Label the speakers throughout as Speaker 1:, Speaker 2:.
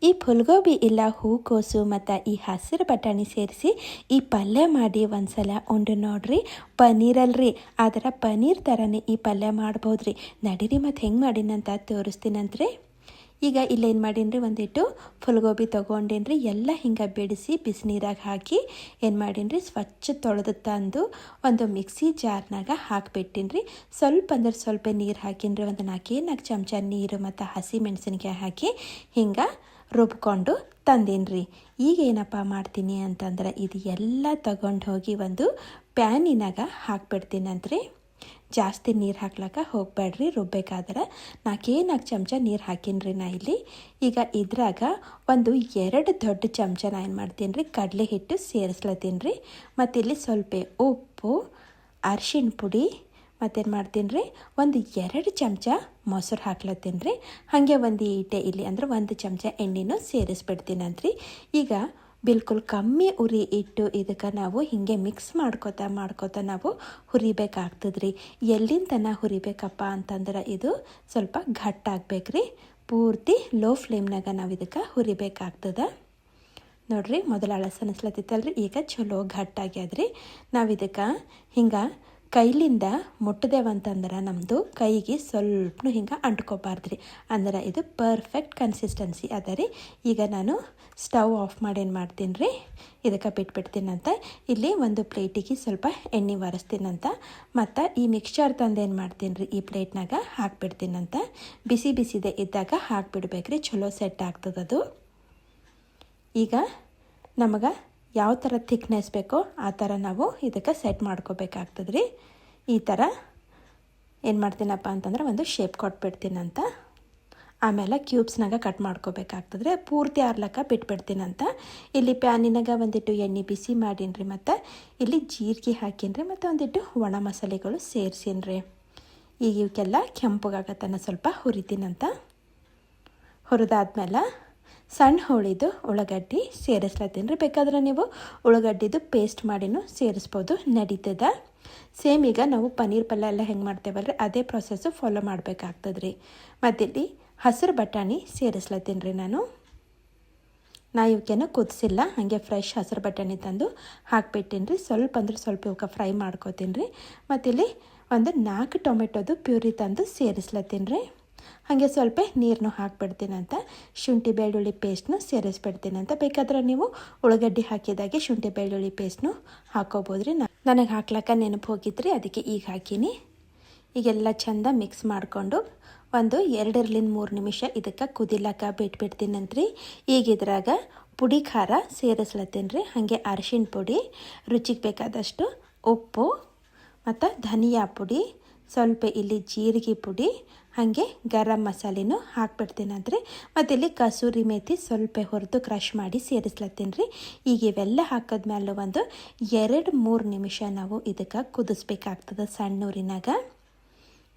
Speaker 1: ಈ ಫುಲ್ಗೋಬಿ ಇಲ್ಲ ಹೂಕೋಸು ಮತ್ತು ಈ ಹಸಿರು ಬಟಾಣಿ ಸೇರಿಸಿ ಈ ಪಲ್ಯ ಮಾಡಿ ಒಂದ್ಸಲ ಉಂಡು ನೋಡ್ರಿ. ಪನ್ನೀರಲ್ರಿ, ಅದರ ಪನ್ನೀರ್ ಥರನೇ ಈ ಪಲ್ಯ ಮಾಡ್ಬೋದ್ರಿ. ನಡೀರಿ ಮತ್ತು ಹೆಂಗೆ ಮಾಡೀನಂತ ತೋರಿಸ್ತೀನಂತ್ರಿ. ಈಗ ಇಲ್ಲೇನು ಮಾಡೀನಿ, ಒಂದಿಟ್ಟು ಫುಲ್ಗೋಬಿ ತೊಗೊಂಡೇನ್ರಿ. ಎಲ್ಲ ಹಿಂಗೆ ಬಿಡಿಸಿ ಬಿಸಿನೀರಾಗ ಹಾಕಿ ಏನು ಮಾಡೀನಿ, ಸ್ವಚ್ಛ ತೊಳೆದು ತಂದು ಒಂದು ಮಿಕ್ಸಿ ಜಾರ್ನಾಗ ಹಾಕಿಬಿಟ್ಟಿನ್ರಿ. ಸ್ವಲ್ಪ ಅಂದ್ರೆ ಸ್ವಲ್ಪ ನೀರು ಹಾಕಿನ್ರಿ. ಒಂದು 4 ಚಮಚ ನೀರು ಮತ್ತು ಹಸಿ ಮೆಣಸಿನ್ಕಾಯಿ ಹಾಕಿ ಹಿಂಗೆ ರುಬ್ಕೊಂಡು ತಂದೀನಿ. ಈಗ ಏನಪ್ಪ ಮಾಡ್ತೀನಿ ಅಂತಂದ್ರೆ, ಇದು ಎಲ್ಲ ತಗೊಂಡು ಹೋಗಿ ಒಂದು ಪ್ಯಾನಿನಾಗ ಹಾಕ್ಬಿಡ್ತೀನಂತ್ರಿ. ಜಾಸ್ತಿ ನೀರು ಹಾಕ್ಲಕ್ಕ ಹೋಗಬೇಡ್ರಿ. ರುಬ್ಬೇಕಾದ್ರೆ 4 ಚಮಚ ನೀರು ಹಾಕಿನ್ರಿ ನಾ ಇಲ್ಲಿ. ಈಗ ಇದ್ರಾಗ ಒಂದು 2 ದೊಡ್ಡ ಚಮಚ ನಾ ಏನು ಮಾಡ್ತೀನಿ ರೀ, ಕಡಲೆ ಹಿಟ್ಟು ಸೇರಿಸ್ಲತ್ತೀನಿ ರೀ. ಮತ್ತು ಇಲ್ಲಿ ಸ್ವಲ್ಪ ಉಪ್ಪು, ಅರಿಶಿಣ ಪುಡಿ, ಮತ್ತೇನು ಮಾಡ್ತೀನಿ ರೀ, ಒಂದು 2 ಚಮಚ ಮೊಸರು ಹಾಕ್ಲತ್ತೀನಿ ರೀ. ಹಾಗೆ ಒಂದು ಈಟೆ ಇಲ್ಲಿ ಅಂದ್ರೆ 1 ಚಮಚ ಎಣ್ಣೆನೂ ಸೇರಿಸ್ಬಿಡ್ತೀನಂತ್ರಿ. ಈಗ ಬಿಲ್ಕುಲ್ ಕಮ್ಮಿ ಉರಿ ಇಟ್ಟು ಇದಕ್ಕೆ ನಾವು ಹೀಗೆ ಮಿಕ್ಸ್ ಮಾಡ್ಕೋತಾ ನಾವು ಹುರಿಬೇಕಾಗ್ತದ್ರಿ. ಎಲ್ಲಿನ ತನಕ ಹುರಿಬೇಕಪ್ಪ ಅಂತಂದ್ರೆ, ಇದು ಸ್ವಲ್ಪ ಗಟ್ಟಾಗಬೇಕ್ರಿ. ಪೂರ್ತಿ ಲೋ ಫ್ಲೇಮ್ನಾಗ ನಾವು ಇದಕ್ಕೆ ಹುರಿಬೇಕಾಗ್ತದೆ ನೋಡ್ರಿ. ಮೊದಲು ಅಳಸನಿಸ್ಲತ್ತಿತ್ತಲ್ರಿ, ಈಗ ಚಲೋ ಗಟ್ಟಾಗ್ಯದ್ರಿ. ನಾವು ಇದಕ್ಕೆ ಹಿಂಗೆ ಕೈಲಿಂದ ಮುಟ್ಟದೇವಂತಂದ್ರೆ ನಮ್ಮದು ಕೈಗೆ ಸ್ವಲ್ಪ ಹಿಂಗೆ ಅಂಟ್ಕೋಬಾರ್ದ್ರಿ. ಅಂದ್ರೆ ಇದು ಪರ್ಫೆಕ್ಟ್ ಕನ್ಸಿಸ್ಟೆನ್ಸಿ ಅದ ರೀ. ಈಗ ನಾನು ಸ್ಟವ್ ಆಫ್ ಮಾಡಿ ಏನು ಮಾಡ್ತೀನಿ ರೀ, ಇದಕ್ಕೆ ಬಿಟ್ಬಿಡ್ತೀನಂತ. ಇಲ್ಲಿ ಒಂದು ಪ್ಲೇಟಿಗೆ ಸ್ವಲ್ಪ ಎಣ್ಣೆ ಒರೆಸ್ತೀನಂತ. ಮತ್ತು ಈ ಮಿಕ್ಸ್ಚರ್ ತಂದು ಏನು ಮಾಡ್ತೀನಿ ರೀ, ಈ ಪ್ಲೇಟ್ನಾಗ ಹಾಕ್ಬಿಡ್ತೀನಂತ. ಬಿಸಿದೆ ಇದ್ದಾಗ ಹಾಕ್ಬಿಡ್ಬೇಕ್ರಿ, ಚಲೋ ಸೆಟ್ ಆಗ್ತದದು. ಈಗ ನಮಗೆ ಯಾವ ಥರ ಥಿಕ್ನೆಸ್ ಬೇಕೋ ಆ ಥರ ನಾವು ಇದಕ್ಕೆ ಸೆಟ್ ಮಾಡ್ಕೋಬೇಕಾಗ್ತದೆ ರೀ. ಈ ಥರ ಏನು ಮಾಡ್ತೀನಪ್ಪ ಅಂತಂದ್ರೆ, ಒಂದು ಶೇಪ್ ಕೊಟ್ಬಿಡ್ತೀನಂತ. ಆಮೇಲೆ ಕ್ಯೂಬ್ಸ್ನಾಗ ಕಟ್ ಮಾಡ್ಕೋಬೇಕಾಗ್ತದೆ. ಪೂರ್ತಿ ಆರ್ಲಕ್ಕ ಬಿಟ್ಬಿಡ್ತೀನಂತ. ಇಲ್ಲಿ ಪ್ಯಾನಿನಾಗ ಒಂದಿಟ್ಟು ಎಣ್ಣೆ ಬಿಸಿ ಮಾಡೀನಿ. ಮತ್ತು ಇಲ್ಲಿ ಜೀರಿಗೆ ಹಾಕೀನಿ. ಮತ್ತು ಒಂದಿಟ್ಟು ಒಣ ಮಸಾಲೆಗಳು ಸೇರಿಸೀನಿ. ಈಗ ಇವಕ್ಕೆಲ್ಲ ಕೆಂಪಗಾಗತ್ತನ ಸ್ವಲ್ಪ ಹುರಿತೀನಂತ. ಹುರಿದಾದ್ಮೇಲೆ ಸಣ್ಣ ಹೋಳಿದು ಉಳ್ಳಾಗಡ್ಡಿ ಸೇರಿಸ್ಲತ್ತೀನಿ ರೀ. ಬೇಕಾದ್ರೆ ನೀವು ಉಳ್ಳಾಗಡ್ಡಿದು ಪೇಸ್ಟ್ ಮಾಡಿನೂ ಸೇರಿಸ್ಬೋದು, ನಡೀತದ. ಸೇಮ್ ಈಗ ನಾವು ಪನ್ನೀರ್ ಪಲ್ಯ ಎಲ್ಲ ಹೆಂಗೆ ಮಾಡ್ತೇವಲ್ರಿ, ಅದೇ ಪ್ರೊಸೆಸ್ಸು ಫಾಲೋ ಮಾಡಬೇಕಾಗ್ತದೆ ರೀ. ಮತ್ತಿಲ್ಲಿ ಹಸಿರು ಬಟಾಣಿ ಸೇರಿಸ್ಲತ್ತೀನಿ ರೀ ನಾನು ಇವಕ್ಕೇನು ಕುದಿಸಿಲ್ಲ, ಹಾಗೆ ಫ್ರೆಶ್ ಹಸಿರು ಬಟಾಣಿ ತಂದು ಹಾಕ್ಬಿಟ್ಟಿನಿ ರೀ. ಸ್ವಲ್ಪ ಅಂದ್ರೆ ಸ್ವಲ್ಪ ಇವಕ್ಕೆ ಫ್ರೈ ಮಾಡ್ಕೋತೀನಿ ರೀ. ಮತ್ತಿಲ್ಲಿ ಒಂದು 4 ಟೊಮೆಟೊದು ಪ್ಯೂರಿ ತಂದು ಸೇರಿಸ್ಲತ್ತೀನಿ ರೀ. ಹಾಗೆ ಸ್ವಲ್ಪ ನೀರನ್ನು ಹಾಕ್ಬಿಡ್ತೀನಂತ. ಶುಂಠಿ ಬೆಳ್ಳುಳ್ಳಿ ಪೇಸ್ಟ್ನು ಸೇರಿಸ್ಬಿಡ್ತೀನಂತ. ಬೇಕಾದ್ರೆ ನೀವು ಉಳ್ಳಾಗಡ್ಡಿ ಹಾಕಿದಾಗೆ ಶುಂಠಿ ಬೆಳ್ಳುಳ್ಳಿ ಪೇಸ್ಟ್ನು ಹಾಕೋಬೋದ್ರಿ. ನನಗೆ ಹಾಕ್ಲಕ್ಕ ನೆನಪು ಹೋಗಿದ್ರಿ, ಅದಕ್ಕೆ ಈಗ ಹಾಕೀನಿ. ಈಗೆಲ್ಲ ಚೆಂದ ಮಿಕ್ಸ್ ಮಾಡಿಕೊಂಡು ಒಂದು 2-3 ನಿಮಿಷ ಇದಕ್ಕೆ ಕುದಿಲಕ್ಕ ಬಿಟ್ಬಿಡ್ತೀನಂತ್ರಿ. ಈಗ ಇದ್ರಾಗ ಪುಡಿ ಖಾರ ಸೇರಿಸ್ಲತ್ತೀನಿ ರೀ. ಹಾಗೆ ಅರಿಶಿಣ ಪುಡಿ, ರುಚಿಗೆ ಬೇಕಾದಷ್ಟು ಉಪ್ಪು, ಮತ್ತು ಧನಿಯಾ ಪುಡಿ, ಸ್ವಲ್ಪ ಇಲ್ಲಿ ಜೀರಿಗೆ ಪುಡಿ, ಹಾಗೆ ಗರಂ ಮಸಾಲೆನೂ ಹಾಕ್ಬಿಡ್ತೀನಂತ್ರಿ. ಮತ್ತು ಇಲ್ಲಿ ಕಸೂರಿ ಮೇಥಿ ಸ್ವಲ್ಪ ಹುರಿದು ಕ್ರಷ್ ಮಾಡಿ ಸೇರಿಸ್ಲತ್ತೀನಿ ರೀ. ಈಗ ಇವೆಲ್ಲ ಹಾಕಿದ್ಮೇಲೆ ಒಂದು 2-3 ನಿಮಿಷ ನಾವು ಇದಕ್ಕೆ ಕುದಿಸ್ಬೇಕಾಗ್ತದೆ ಸಣ್ಣ ಊರಿನಾಗ.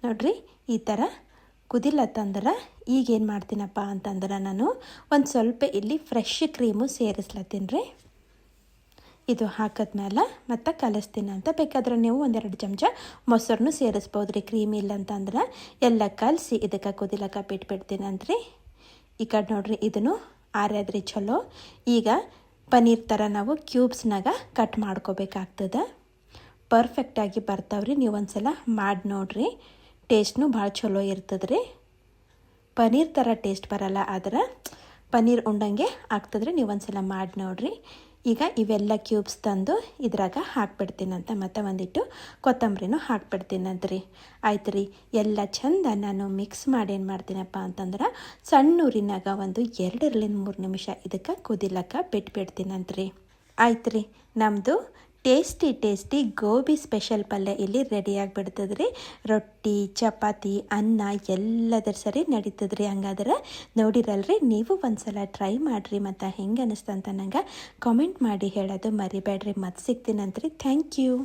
Speaker 1: ನೋಡ್ರಿ ಈ ಥರ ಕುದಿಲತ್ತಂದ್ರೆ ಈಗೇನು ಮಾಡ್ತೀನಪ್ಪ ಅಂತಂದ್ರೆ, ನಾನು ಒಂದು ಸ್ವಲ್ಪ ಇಲ್ಲಿ ಫ್ರೆಶ್ ಕ್ರೀಮು ಸೇರಿಸ್ಲತ್ತೀನಿ ರೀ. ಇದು ಹಾಕಿದ್ಮೇಲೆ ಮತ್ತೆ ಕಲಿಸ್ತೀನಿ ಅಂತ. ಬೇಕಾದ್ರೆ ನೀವು 1-2 ಚಮಚ ಮೊಸರನ್ನು ಸೇರಿಸ್ಬೋದು ರೀ. ಕ್ರೀಮ್ ಇಲ್ಲ ಅಂತಂದ್ರೆ ಎಲ್ಲ ಕಲಸಿ ಇದಕ್ಕೆ ಕುದಿಲಕ್ಕ ಬಿಟ್ಬಿಡ್ತೀನಂತ್ರಿ. ಈ ಕಡೆ ನೋಡ್ರಿ, ಇದನ್ನು ಆರ್ಯಾದ್ರಿ ಚಲೋ. ಈಗ ಪನ್ನೀರ್ ಥರ ನಾವು ಕ್ಯೂಬ್ಸ್ನಾಗ ಕಟ್ ಮಾಡ್ಕೋಬೇಕಾಗ್ತದೆ. ಪರ್ಫೆಕ್ಟಾಗಿ ಬರ್ತಾವ್ರಿ. ನೀವು ಒಂದ್ಸಲ ಮಾಡಿ ನೋಡ್ರಿ, ಟೇಸ್ಟ್ನು ಭಾಳ ಚಲೋ ಇರ್ತದ್ರಿ. ಪನ್ನೀರ್ ಥರ ಟೇಸ್ಟ್ ಬರಲ್ಲ, ಆದ್ರೆ ಪನ್ನೀರ್ ಉಂಡಂಗೆ ಆಗ್ತದ್ರಿ. ನೀವು ಒಂದ್ಸಲ ಮಾಡಿ ನೋಡ್ರಿ. ಈಗ ಇವೆಲ್ಲ ಕ್ಯೂಬ್ಸ್ ತಂದು ಇದ್ರಾಗ ಹಾಕ್ಬಿಡ್ತೀನಂತ. ಮತ್ತು ಒಂದಿಟ್ಟು ಕೊತ್ತಂಬರಿನೂ ಹಾಕ್ಬಿಡ್ತೀನಂತ್ರಿ. ಆಯ್ತು ರೀ, ಎಲ್ಲ ಚೆಂದ ನಾನು ಮಿಕ್ಸ್ ಮಾಡಿ ಏನು ಮಾಡ್ತೀನಪ್ಪ ಅಂತಂದ್ರೆ, ಸಣ್ಣ ಊರಿನಾಗ ಒಂದು 2-3 ನಿಮಿಷ ಇದಕ್ಕೆ ಕುದಿಲಕ್ಕ ಬಿಟ್ಬಿಡ್ತೀನಂತ್ರಿ. ಆಯ್ತು ರೀ, ನಮ್ಮದು ಟೇಸ್ಟಿ ಗೋಬಿ ಸ್ಪೆಷಲ್ ಪಲ್ಯ ಇಲ್ಲಿ ರೆಡಿ ಆಗಿಬಿಡ್ತದ್ರಿ. ರೊಟ್ಟಿ, ಚಪಾತಿ, ಅನ್ನ ಎಲ್ಲದರ ಸರಿ ನಡೀತದ್ರಿ. ಹಂಗಾದ್ರೆ ನೋಡಿರಲ್ರಿ, ನೀವು ಒಂದ್ಸಲ ಟ್ರೈ ಮಾಡಿರಿ. ಮತ್ತು ಹೆಂಗೆ ಅನ್ನಿಸ್ತಂತ ನಂಗೆ ಕಾಮೆಂಟ್ ಮಾಡಿ ಹೇಳೋದು ಮರಿಬೇಡ್ರಿ. ಮತ್ತೆ ಸಿಗ್ತೀನಂತ್ರಿ. Thank you.